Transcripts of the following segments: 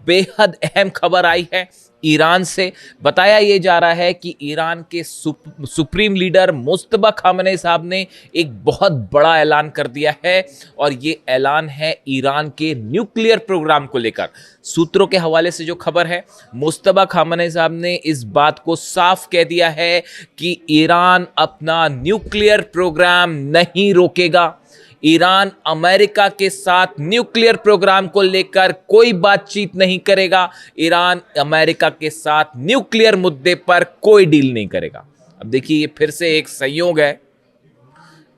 बेहद अहम खबर आई है ईरान से। बताया ये जा रहा है कि ईरान के सुप्रीम लीडर मुस्तफा खामेनी साहब ने एक बहुत बड़ा ऐलान कर दिया है और ये ऐलान है ईरान के न्यूक्लियर प्रोग्राम को लेकर। सूत्रों के हवाले से जो खबर है, मुस्तफा खामेनी साहब ने इस बात को साफ कह दिया है कि ईरान अपना न्यूक्लियर प्रोग्राम नहीं रोकेगा। ईरान अमेरिका के साथ न्यूक्लियर प्रोग्राम को लेकर कोई बातचीत नहीं करेगा। ईरान अमेरिका के साथ न्यूक्लियर मुद्दे पर कोई डील नहीं करेगा। अब देखिए, ये फिर से एक संयोग है।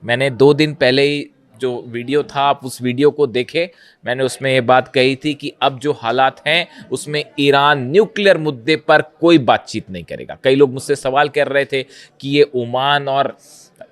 मैंने 2 दिन पहले ही जो वीडियो था, आप उस वीडियो को देखे, मैंने उसमें ये बात कही थी कि अब जो हालात हैं उसमें ईरान न्यूक्लियर मुद्दे पर कोई बातचीत नहीं करेगा। कई लोग मुझसे सवाल कर रहे थे कि ये ओमान और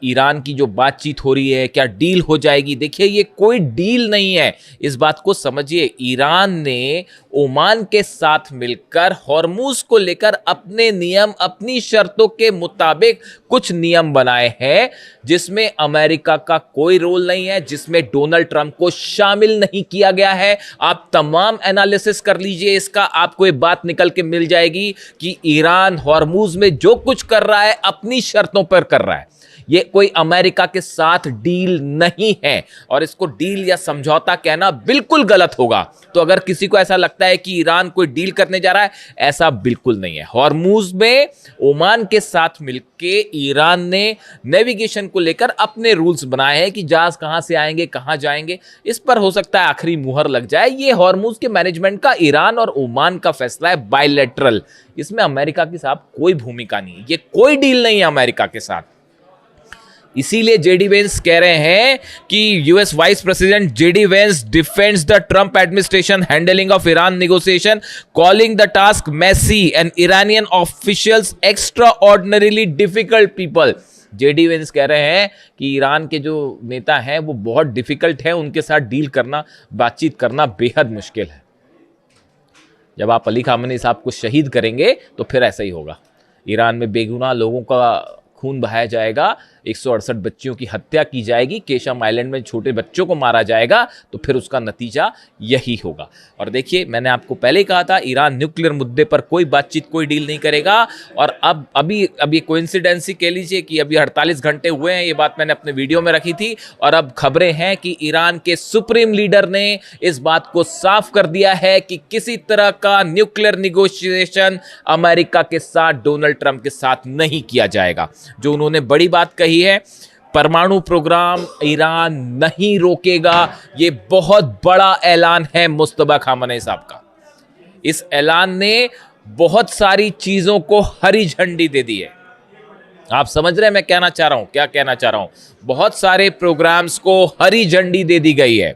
ईरान की जो बातचीत हो रही है, क्या डील हो जाएगी? देखिए, ये कोई डील नहीं है, इस बात को समझिए। ईरान ने ओमान के साथ मिलकर हॉर्मूज को लेकर अपने नियम, अपनी शर्तों के मुताबिक कुछ नियम बनाए हैं जिसमें अमेरिका का कोई रोल नहीं है, जिसमें डोनाल्ड ट्रंप को शामिल नहीं किया गया है। आप तमाम एनालिसिस कर लीजिए इसका, आपको ये बात निकल के मिल जाएगी कि ईरान हॉर्मूज में जो कुछ कर रहा है अपनी शर्तों पर कर रहा है। ये कोई अमेरिका के साथ डील नहीं है और इसको डील या समझौता कहना बिल्कुल गलत होगा। तो अगर किसी को ऐसा लगता है कि ईरान कोई डील करने जा रहा है, ऐसा बिल्कुल नहीं है। हॉर्मूज में ओमान के साथ मिलके ईरान ने नेविगेशन को लेकर अपने रूल्स बनाए हैं कि जहाज कहां से आएंगे, कहां जाएंगे। इस पर हो सकता है आखिरी मुहर लग जाए। ये हॉर्मूज के मैनेजमेंट का ईरान और ओमान का फैसला है, बायलैटरल। इसमें अमेरिका की साहब कोई भूमिका नहीं है, ये कोई डील नहीं है अमेरिका के साथ। इसीलिए जेडी वेंस कह रहे हैं कि US vice president JD Vance defends the Trump administration handling of Iran negotiation, calling the task messy and Iranian officials extraordinarily difficult people. JD Vance कह रहे हैं कि ईरान के जो नेता हैं वो बहुत डिफिकल्ट है, उनके साथ डील करना, बातचीत करना बेहद मुश्किल है। जब आप अली खामेनी साहब को शहीद करेंगे तो फिर ऐसा ही होगा। ईरान में बेगुनाह लोगों का खून बहाया जाएगा, 168 बच्चियों की हत्या की जाएगी, केशम आइलैंड में छोटे बच्चों को मारा जाएगा, तो फिर उसका नतीजा यही होगा। और देखिए, मैंने आपको पहले ही कहा था ईरान न्यूक्लियर मुद्दे पर कोई बातचीत, कोई डील नहीं करेगा। और अब अभी कोइंसिडेंस ही कह लीजिए कि अभी 48 घंटे हुए हैं, ये बात मैंने अपने वीडियो में रखी थी और अब खबरें हैं कि ईरान के सुप्रीम लीडर ने इस बात को साफ कर दिया है कि किसी तरह का न्यूक्लियर निगोशिएशन अमेरिका के साथ, डोनाल्ड ट्रंप के साथ नहीं किया जाएगा। जो उन्होंने बड़ी बात कही है, परमाणु प्रोग्राम ईरान नहीं रोकेगा, ये बहुत बड़ा ऐलान है मुस्तफा खामेनी साहब का। इस ऐलान ने बहुत सारी चीजों को हरी झंडी दे दी है। आप समझ रहे हैं मैं कहना चाह रहा हूं, क्या कहना चाह रहा हूं? बहुत सारे प्रोग्राम्स को हरी झंडी दे दी गई है।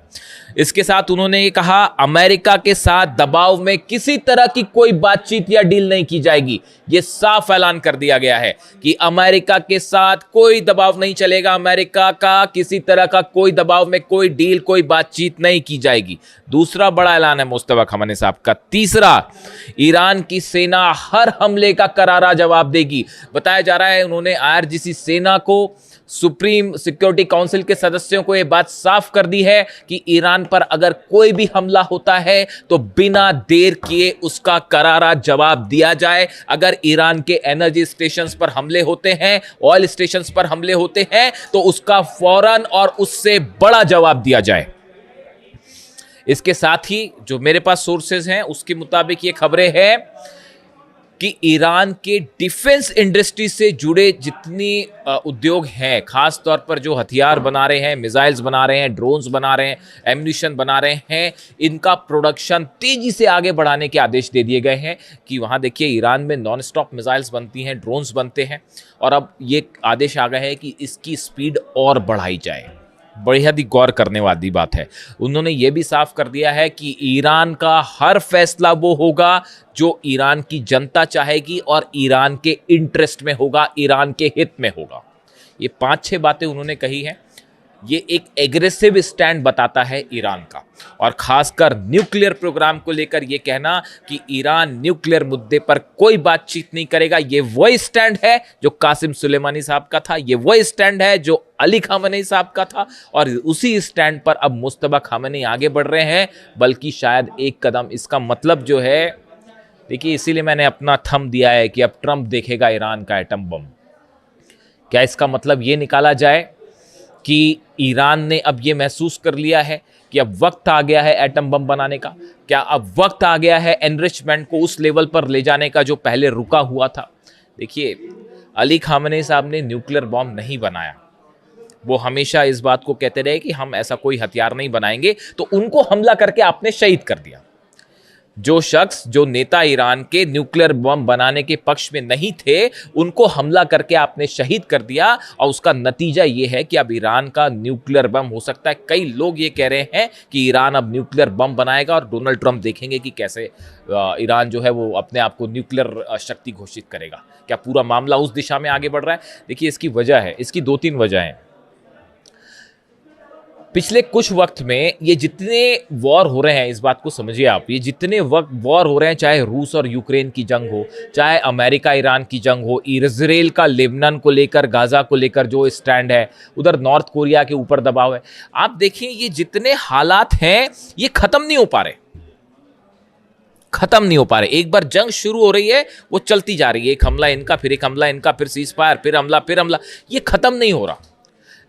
इसके साथ उन्होंने ये कहा, अमेरिका के साथ दबाव में किसी तरह की कोई बातचीत या डील नहीं की जाएगी। ये साफ ऐलान कर दिया गया है कि अमेरिका के साथ कोई दबाव नहीं चलेगा, अमेरिका का किसी तरह का कोई दबाव में कोई डील, कोई बातचीत नहीं की जाएगी। दूसरा बड़ा ऐलान है मुस्तफा खामेनी साहब का। तीसरा, ईरान की सेना हर हमले का करारा जवाब देगी। बताया जा रहा है उन्होंने आईआरजीसी सेना को, सुप्रीम सिक्योरिटी काउंसिल के सदस्यों को यह बात साफ कर दी है कि ईरान पर अगर कोई भी हमला होता है तो बिना देर किए उसका करारा जवाब दिया जाए। अगर ईरान के एनर्जी स्टेशंस पर हमले होते हैं, ऑयल स्टेशंस पर हमले होते हैं, तो उसका फौरन और उससे बड़ा जवाब दिया जाए। इसके साथ ही जो मेरे पास सोर्सेज हैं उसके मुताबिक ये खबरें हैं कि ईरान के डिफेंस इंडस्ट्री से जुड़े जितनी उद्योग हैं, खास तौर पर जो हथियार बना रहे हैं, मिसाइल्स बना रहे हैं, ड्रोन्स बना रहे हैं, एम्यूनिशन बना रहे हैं, इनका प्रोडक्शन तेजी से आगे बढ़ाने के आदेश दे दिए गए हैं। कि वहाँ देखिए, ईरान में नॉन स्टॉप मिसाइल्स बनती हैं, ड्रोन्स बनते हैं, और अब ये आदेश आ गया है कि इसकी स्पीड और बढ़ाई जाए। बेहद ही गौर करने वाली बात है। उन्होंने ये भी साफ कर दिया है कि ईरान का हर फैसला वो होगा जो ईरान की जनता चाहेगी और ईरान के इंटरेस्ट में होगा, ईरान के हित में होगा। ये 5-6 बातें उन्होंने कही हैं। ये एक एग्रेसिव स्टैंड बताता है ईरान का, और खासकर न्यूक्लियर प्रोग्राम को लेकर ये कहना कि ईरान न्यूक्लियर मुद्दे पर कोई बातचीत नहीं करेगा, ये वही स्टैंड है जो कासिम सुलेमानी साहब का था, ये वही स्टैंड है जो अली खामेनी साहब का था, और उसी स्टैंड पर अब मुस्तफा खामेनी आगे बढ़ रहे हैं, बल्कि शायद एक कदम। इसका मतलब जो है, देखिए, इसीलिए मैंने अपना थंब दिया है कि अब ट्रंप देखेगा ईरान का एटम बम। क्या इसका मतलब ये निकाला जाए कि ईरान ने अब ये महसूस कर लिया है कि अब वक्त आ गया है एटम बम बनाने का? क्या अब वक्त आ गया है एनरिचमेंट को उस लेवल पर ले जाने का जो पहले रुका हुआ था? देखिए, अली खामेनी साहब ने न्यूक्लियर बॉम्ब नहीं बनाया, वो हमेशा इस बात को कहते रहे कि हम ऐसा कोई हथियार नहीं बनाएंगे, तो उनको हमला करके आपने शहीद कर दिया। जो शख्स, जो नेता ईरान के न्यूक्लियर बम बनाने के पक्ष में नहीं थे, उनको हमला करके आपने शहीद कर दिया, और उसका नतीजा ये है कि अब ईरान का न्यूक्लियर बम हो सकता है। कई लोग ये कह रहे हैं कि ईरान अब न्यूक्लियर बम बनाएगा और डोनाल्ड ट्रंप देखेंगे कि कैसे ईरान जो है वो अपने आप को न्यूक्लियर शक्ति घोषित करेगा। क्या पूरा मामला उस दिशा में आगे बढ़ रहा है? देखिए, इसकी वजह है, इसकी 2-3 वजह हैं। पिछले कुछ वक्त में ये जितने वॉर हो रहे हैं, इस बात को समझिए आप, ये जितने वक्त वॉर हो रहे हैं, चाहे रूस और यूक्रेन की जंग हो, चाहे अमेरिका ईरान की जंग हो, इजराइल का लेबनान को लेकर, गाजा को लेकर जो स्टैंड है, उधर नॉर्थ कोरिया के ऊपर दबाव है, आप देखिए ये जितने हालात हैं ये खत्म नहीं हो पा रहे, खत्म नहीं हो पा रहे। एक बार जंग शुरू हो रही है, वो चलती जा रही है, एक हमला इनका, फिर एक हमला इनका, फिर सीज फायर, फिर हमला, फिर हमला, ये खत्म नहीं हो रहा।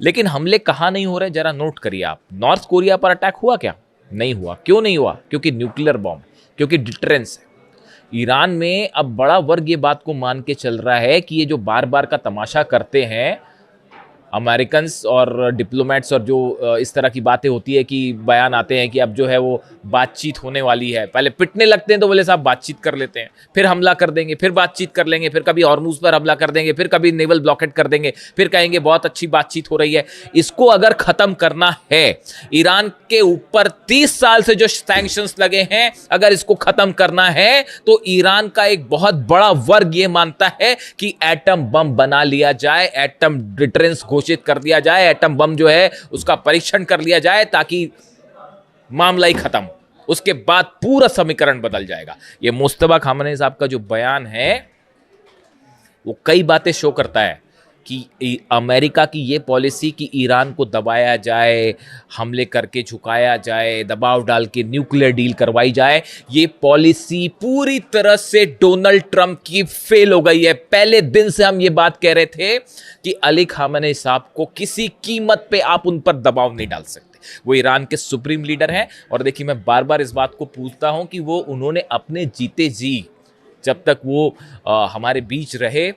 लेकिन हमले कहाँ नहीं हो रहे, जरा नोट करिए आप। नॉर्थ कोरिया पर अटैक हुआ क्या? नहीं हुआ। क्यों नहीं हुआ? क्योंकि न्यूक्लियर बॉम्ब, क्योंकि डिटरेंस है। ईरान में अब बड़ा वर्ग ये बात को मान के चल रहा है कि ये जो बार बार का तमाशा करते हैं अमेरिकन्स और डिप्लोमेट्स, और जो इस तरह की बातें होती है कि बयान आते हैं कि अब जो है वो बातचीत होने वाली है, पहले पिटने लगते हैं तो बोले साहब बातचीत कर लेते हैं, फिर हमला कर देंगे, फिर बातचीत कर लेंगे, फिर कभी हॉर्मुज पर हमला कर देंगे, फिर कभी नेवल ब्लॉकेट कर देंगे, फिर कहेंगे बहुत अच्छी बातचीत हो रही है। इसको अगर खत्म करना है, ईरान के ऊपर 30 साल से जो सैंक्शंस लगे हैं, अगर इसको खत्म करना है तो ईरान का एक बहुत बड़ा वर्ग ये मानता है कि एटम बम बना लिया जाए, एटम डिटरेंस घोषित कर दिया जाए, एटम बम जो है उसका परीक्षण कर लिया जाए, ताकि मामला ही खत्म। उसके बाद पूरा समीकरण बदल जाएगा। ये मुस्तफा खामेनी साहब का जो बयान है वो कई बातें शो करता है कि अमेरिका की ये पॉलिसी कि ईरान को दबाया जाए, हमले करके झुकाया जाए, दबाव डाल के न्यूक्लियर डील करवाई जाए, ये पॉलिसी पूरी तरह से डोनाल्ड ट्रंप की फेल हो गई है। पहले दिन से हम ये बात कह रहे थे कि अली खामेनी साहब को किसी कीमत पे आप उन पर दबाव नहीं डाल सकते। वो ईरान के सुप्रीम लीडर हैं, और देखिए मैं बार बार इस बात को पूछता हूं कि वो उन्होंने अपने जीते जी, जब तक वो हमारे बीच रहे,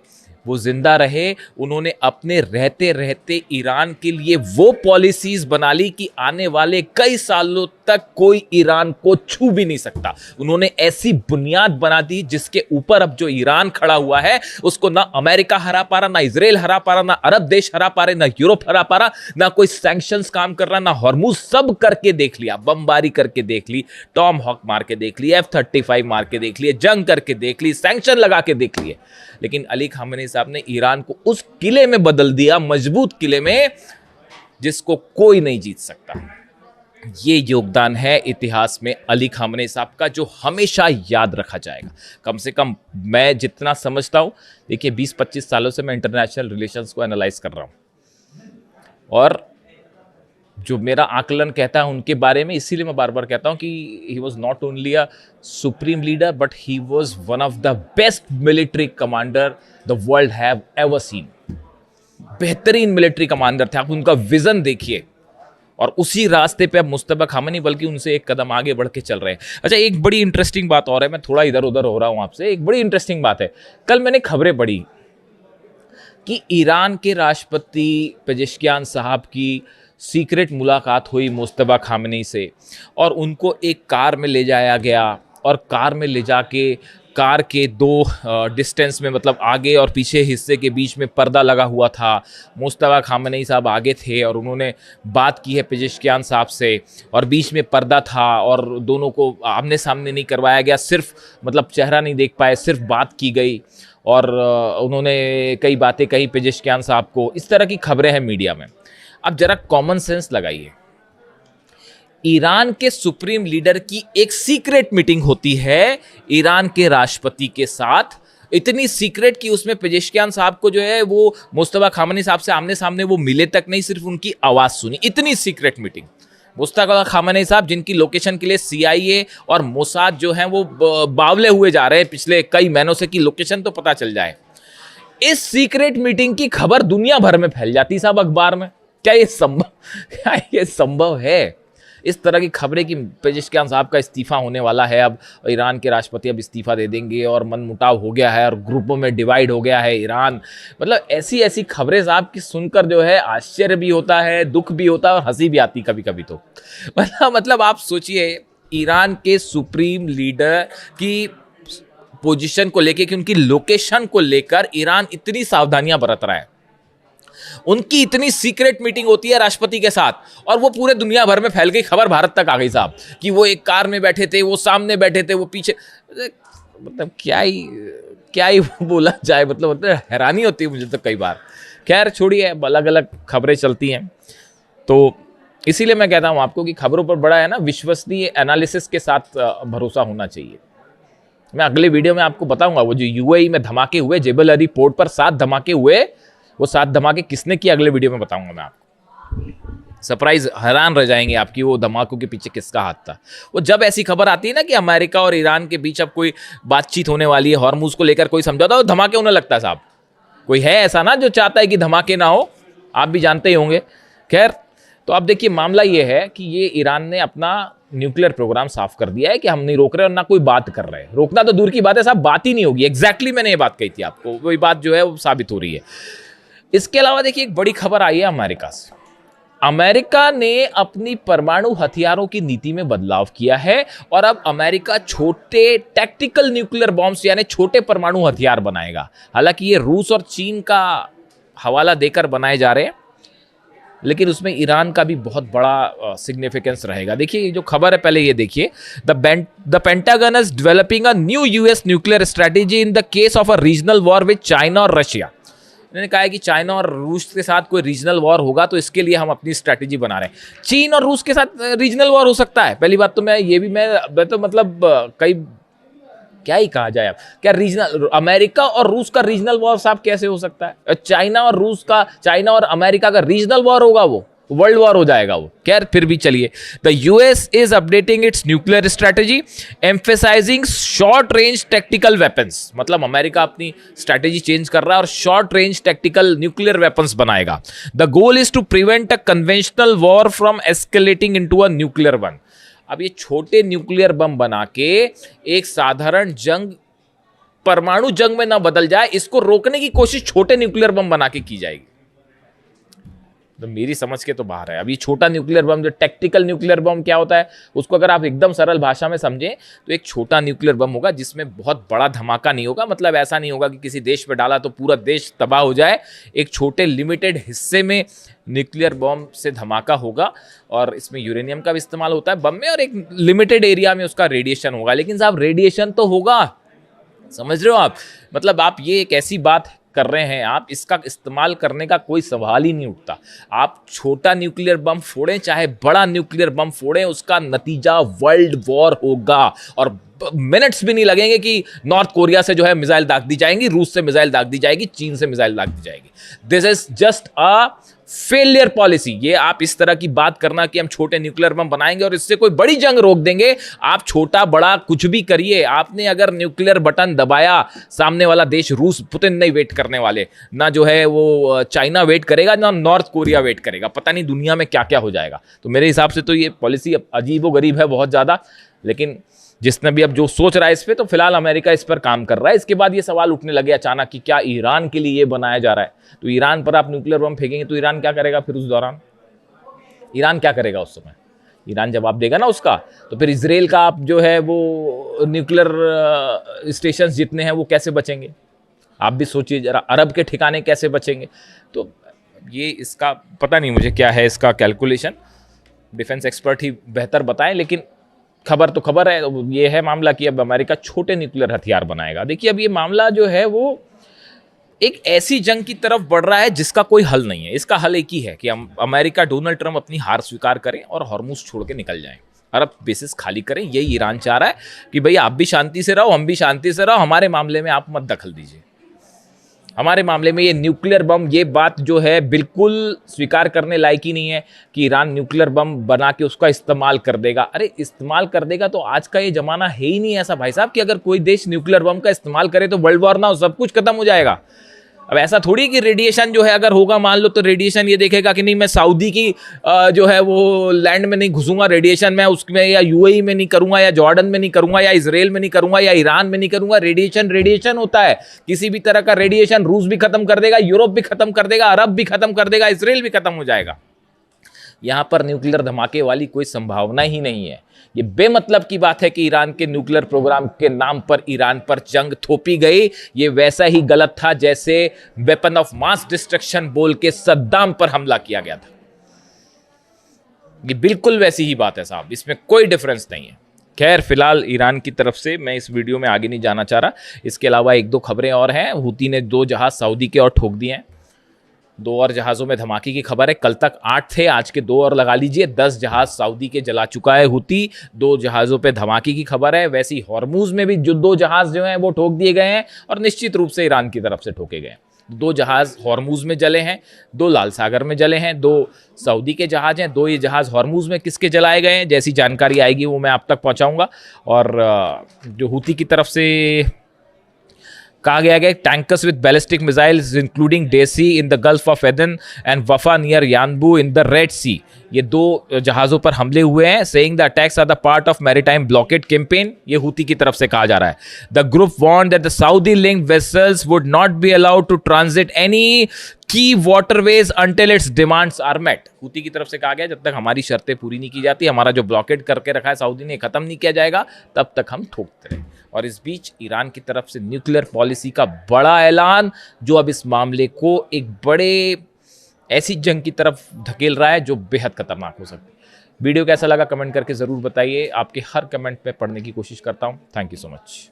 वो जिंदा रहे, उन्होंने अपने रहते रहते ईरान के लिए वो पॉलिसीज बना ली कि आने वाले कई सालों तक कोई ईरान को छू भी नहीं सकता। उन्होंने ऐसी बुनियाद बना दी जिसके ऊपर अब जो ईरान खड़ा हुआ है उसको ना अमेरिका हरा पा रहा, ना इजराइल हरा पा रहा, ना अरब देश हरा पा रहे, ना यूरोप हरा पा रहा, ना कोई सैंक्शंस काम कर रहा, ना हॉर्मुज। सब करके देख लिया, बमबारी करके देख ली, टॉम हॉक मार के देख ली, F-35 मार के देख लिए, जंग करके देख ली, सैंक्शन लगा के देख लिए, लेकिन अली खामेनी साहब ने ईरान को उस किले में बदल दिया, मजबूत किले में, जिसको कोई नहीं जीत सकता। ये योगदान है इतिहास में अली खामेनी साहब का, जो हमेशा याद रखा जाएगा। कम से कम मैं जितना समझता हूं, देखिए 20-25 सालों से मैं इंटरनेशनल रिलेशंस को एनालाइज कर रहा हूं, और जो मेरा आकलन कहता है उनके बारे में, इसीलिए मैं बार बार कहता हूं कि he was not only a supreme leader but he was one of the best military commander the world have ever seen. बेहतरीन मिलिट्री कमांडर थे। आप उनका विजन देखिए, और उसी रास्ते पे अब मुस्तफा खामेनी बल्कि उनसे एक कदम आगे बढ़ के चल रहे हैं। अच्छा, एक बड़ी इंटरेस्टिंग बात और है, मैं थोड़ा इधर उधर हो रहा हूं आपसे, एक बड़ी इंटरेस्टिंग बात है। कल मैंने खबरें पढ़ी कि ईरान के राष्ट्रपति पेजेश्कियान साहब की सीक्रेट मुलाकात हुई मुस्तफा खामेनी से, और उनको एक कार में ले जाया गया, और कार में ले जाके कार के 2 डिस्टेंस में, मतलब आगे और पीछे हिस्से के बीच में पर्दा लगा हुआ था। मुस्तफा खामेनी साहब आगे थे और उन्होंने बात की है पेजेश्कियान साहब से, और बीच में पर्दा था, और दोनों को आमने सामने नहीं करवाया गया, सिर्फ मतलब चेहरा नहीं देख पाए, सिर्फ बात की गई, और उन्होंने कई बातें कही पेजेश्कियान साहब को। इस तरह की खबरें हैं मीडिया में। अब जरा कॉमन सेंस लगाइए, ईरान के सुप्रीम लीडर की एक सीक्रेट मीटिंग होती है ईरान के राष्ट्रपति के साथ, इतनी सीक्रेट कि उसमें पेजेश्कियान साहब को जो है वो मुस्तफा खामनी साहब से आमने सामने वो मिले तक नहीं, सिर्फ उनकी आवाज सुनी, इतनी सीक्रेट मीटिंग। मुस्तफा खामनी साहब जिनकी लोकेशन के लिए CIA और मोसाद जो हैं वो बावले हुए जा रहे हैं पिछले कई महीनों से कि लोकेशन तो पता चल जाए, इस सीक्रेट मीटिंग की खबर दुनिया भर में फैल जाती साहब अखबार में। क्या ये संभव है? इस तरह की खबरें कि पेजेश्कियान साहब का इस्तीफा होने वाला है, अब ईरान के राष्ट्रपति अब इस्तीफा दे देंगे और मनमुटाव हो गया है और ग्रुपों में डिवाइड हो गया है ईरान, मतलब ऐसी ऐसी खबरें साहब की सुनकर जो है आश्चर्य भी होता है, दुख भी होता है और हंसी भी आती कभी कभी। तो मतलब आप सोचिए, ईरान के सुप्रीम लीडर की पोजीशन को लेकर कि उनकी लोकेशन को लेकर ईरान इतनी सावधानियां बरत रहा है, उनकी इतनी सीक्रेट मीटिंग होती है राष्ट्रपति के साथ और वो पूरे दुनिया भर में फैल गई, खबर भारत तक आ गई साहब कि वो एक कार में बैठे थे, वो सामने बैठे थे, वो पीछे, मतलब क्या ही बोला जाए, मतलब हैरानी होती है मुझे तो कई बार। खैर छोड़िए, अलग अलग खबरें चलती हैं, तो इसीलिए मैं कहता हूं आपको कि खबरों पर बड़ा है ना विश्वसनीय एनालिसिस के साथ भरोसा होना चाहिए। मैं अगले वीडियो में आपको बताऊंगा वो जो UAE में धमाके हुए, जेबल अली पोर्ट पर 7 धमाके हुए, वो 7 धमाके किसने किए अगले वीडियो में बताऊंगा मैं आपको। सरप्राइज, हैरान रह जाएंगे आपकी वो धमाकों के पीछे किसका हाथ था। वो जब ऐसी खबर आती है ना कि अमेरिका और ईरान के बीच अब कोई बातचीत होने वाली है, हॉर्मुज को लेकर कोई समझौता, तो धमाके होने लगता है साहब। कोई है ऐसा ना जो चाहता है कि धमाके ना हो, आप भी जानते ही होंगे। खैर, तो अब देखिए मामला ये है कि ये ईरान ने अपना न्यूक्लियर प्रोग्राम साफ कर दिया है कि हम नहीं रोक रहे और ना कोई बात कर रहे हैं। रोकना तो दूर की बात है साहब, बात ही नहीं होगी। एग्जैक्टली मैंने ये बात कही थी आपको, वही बात जो है वो साबित हो रही है। इसके अलावा देखिए एक बड़ी खबर आई है अमेरिका से। अमेरिका ने अपनी परमाणु हथियारों की नीति में बदलाव किया है और अब अमेरिका छोटे टैक्टिकल न्यूक्लियर बॉम्ब्स यानी छोटे परमाणु हथियार बनाएगा। हालांकि ये रूस और चीन का हवाला देकर बनाए जा रहे हैं, लेकिन उसमें ईरान का भी बहुत बड़ा सिग्निफिकेंस रहेगा। देखिए जो खबर है पहले ये देखिए, the pentagon is developing a new US nuclear strategy in the case of a regional war with China और रशिया। इन्होंने कहा है कि चाइना और रूस के साथ कोई रीजनल वॉर होगा तो इसके लिए हम अपनी स्ट्रैटेजी बना रहे हैं। चीन और रूस के साथ रीजनल वॉर हो सकता है, पहली बात तो मैं तो मतलब कई क्या ही कहा जाए, क्या रीजनल अमेरिका और रूस का रीजनल वॉर साहब कैसे हो सकता है? चाइना और अमेरिका का रीजनल वॉर होगा, वो वर्ल्ड वॉर हो जाएगा वो। खैर फिर भी चलिए, the US is updating its nuclear strategy emphasising short range tactical weapons. मतलब अमेरिका अपनी स्ट्रैटेजी चेंज कर रहा है और short range tactical nuclear weapons बनाएगा। The goal is to prevent a conventional war from escalating into a nuclear one. अब ये छोटे न्यूक्लियर बम बना के एक साधारण जंग परमाणु जंग में ना बदल जाए, इसको रोकने की कोशिश छोटे न्यूक्लियर बम बना के की जाएगी। तो मेरी समझ के तो बाहर है। अब ये छोटा न्यूक्लियर बम, जो टैक्टिकल न्यूक्लियर बम क्या होता है उसको अगर आप एकदम सरल भाषा में समझें तो एक छोटा न्यूक्लियर बम होगा जिसमें बहुत बड़ा धमाका नहीं होगा। मतलब ऐसा नहीं होगा कि किसी देश पे डाला तो पूरा देश तबाह हो जाए। एक छोटे लिमिटेड हिस्से में न्यूक्लियर बम से धमाका होगा और इसमें यूरेनियम का भी इस्तेमाल होता है बम में, और एक लिमिटेड एरिया में उसका रेडिएशन होगा। लेकिन साहब रेडिएशन तो होगा, समझ रहे हो आप? मतलब आप ये एक ऐसी बात कर रहे हैं, आप इसका इस्तेमाल करने का कोई सवाल ही नहीं उठता। आप छोटा न्यूक्लियर बम फोड़ें चाहे बड़ा न्यूक्लियर बम फोड़ें, उसका नतीजा वर्ल्ड वॉर होगा। और मिनट्स भी नहीं लगेंगे कि नॉर्थ कोरिया से जो है मिसाइल दाग दी जाएंगी, रूस से मिसाइल दाग दी जाएगी, चीन से मिसाइल दाग दी जाएगी। This is just a failure policy. ये आप इस तरह की बात करना कि हम छोटे न्यूक्लियर बम बनाएंगे और इससे कोई बड़ी जंग रोक देंगे, आप छोटा बड़ा कुछ भी करिए, आपने अगर न्यूक्लियर बटन दबाया, सामने वाला देश रूस, पुतिन नहीं वेट करने वाले, ना जो है वो चाइना वेट करेगा, ना नॉर्थ कोरिया वेट करेगा। पता नहीं दुनिया में क्या क्या हो जाएगा। तो मेरे हिसाब से तो ये पॉलिसी अजीबोगरीब है बहुत ज़्यादा। लेकिन जिसने भी अब जो सोच रहा है इस पर, तो फिलहाल अमेरिका इस पर काम कर रहा है। इसके बाद ये सवाल उठने लगे अचानक कि क्या ईरान के लिए ये बनाया जा रहा है? तो ईरान पर आप न्यूक्लियर बम फेंकेंगे तो ईरान क्या करेगा फिर उस दौरान? ईरान क्या करेगा उस समय? ईरान जवाब देगा ना उसका। तो फिर इजराइल का आप जो है वो न्यूक्लियर स्टेशन जितने हैं वो कैसे बचेंगे? आप भी सोचिए जरा, अरब के ठिकाने कैसे बचेंगे? तो ये इसका पता नहीं मुझे क्या है इसका कैलकुलेशन, डिफेंस एक्सपर्ट ही बेहतर बताएं। लेकिन खबर तो खबर है, ये है मामला कि अब अमेरिका छोटे न्यूक्लियर हथियार बनाएगा। देखिए अब ये मामला जो है वो एक ऐसी जंग की तरफ बढ़ रहा है जिसका कोई हल नहीं है। इसका हल एक ही है कि अमेरिका, डोनाल्ड ट्रंप अपनी हार स्वीकार करें और हॉर्मुज छोड़ के निकल जाएं, अरब बेसिस खाली करें। यही ईरान चाह रहा है कि भाई आप भी शांति से रहो, हम भी शांति से रहो, हमारे मामले में आप मत दखल दीजिए। हमारे मामले में ये न्यूक्लियर बम, ये बात जो है बिल्कुल स्वीकार करने लायक ही नहीं है कि ईरान न्यूक्लियर बम बना के उसका इस्तेमाल कर देगा। अरे इस्तेमाल कर देगा तो आज का ये जमाना है ही नहीं ऐसा भाई साहब कि अगर कोई देश न्यूक्लियर बम का इस्तेमाल करे तो वर्ल्ड वॉर ना हो, सब कुछ खत्म हो जाएगा। अब ऐसा थोड़ी कि रेडिएशन जो है अगर होगा मान लो तो रेडिएशन ये देखेगा कि नहीं मैं सऊदी की जो है वो लैंड में नहीं घुसूंगा, रेडिएशन मैं उसमें या यूएई में नहीं करूंगा, या जॉर्डन में नहीं करूंगा, या इजराइल में नहीं करूंगा, या ईरान में नहीं करूंगा। रेडिएशन होता है, किसी भी तरह का रेडिएशन रूस भी खत्म कर देगा, यूरोप भी खत्म कर देगा, अरब भी खत्म कर देगा, इजराइल भी खत्म हो जाएगा। यहां पर न्यूक्लियर धमाके वाली कोई संभावना ही नहीं है। ये बेमतलब की बात है कि ईरान के न्यूक्लियर प्रोग्राम के नाम पर ईरान पर जंग थोपी गई। ये वैसा ही गलत था जैसे वेपन ऑफ मास डिस्ट्रक्शन बोल के सद्दाम पर हमला किया गया था। ये बिल्कुल वैसी ही बात है साहब, इसमें कोई डिफरेंस नहीं है। खैर फिलहाल ईरान की तरफ से मैं इस वीडियो में आगे नहीं जाना चाह रहा। इसके अलावा एक दो खबरें और हैं। हूती ने 2 जहाज सऊदी के और ठोक दिए हैं। 2 और जहाज़ों में धमाके की खबर है। कल तक 8 थे, आज के 2 और लगा लीजिए, 10 जहाज़ सऊदी के जला चुका है हूती। 2 जहाज़ों पे धमाके की खबर है। वैसे ही हॉर्मुज में भी जो 2 जहाज़ जो हैं वो ठोक दिए गए हैं और निश्चित रूप से ईरान की तरफ से ठोके गए हैं। 2 जहाज़ हॉर्मुज में जले हैं, 2 लाल सागर में जले हैं, 2 सऊदी के जहाज़ हैं, 2 ये जहाज़ हॉर्मुज में किसके जलाए गए हैं, जैसी जानकारी आएगी वो मैं आप तक पहुँचाऊँगा। और जो हूती की तरफ से कहा गया है tankers with ballistic missiles including Dessie in the Gulf of Aden and Wafa near Yanbu in the Red Sea, ये 2 जहाज़ों पर हमले हुए हैं। Saying the attacks are the part of maritime blockade campaign, ये हूती की तरफ से कहा जा रहा है। The group warned that the Saudi linked vessels would not be allowed to transit any key waterways until its demands are met. Houthi की तरफ से कहा गया जब तक हमारी शर्तें पूरी नहीं की जाती, हमारा जो ब्लॉकेड करके रखा है सऊदी ने खत्म नहीं किया जाएगा, तब तक हम ठोकते रहें। और इस बीच ईरान की तरफ से न्यूक्लियर पॉलिसी का बड़ा ऐलान, जो अब इस मामले को एक बड़े ऐसी जंग की तरफ धकेल रहा है जो बेहद खतरनाक हो सकती है। वीडियो कैसा लगा कमेंट करके ज़रूर बताइए। आपके हर कमेंट पे पढ़ने की कोशिश करता हूँ। Thank you so much.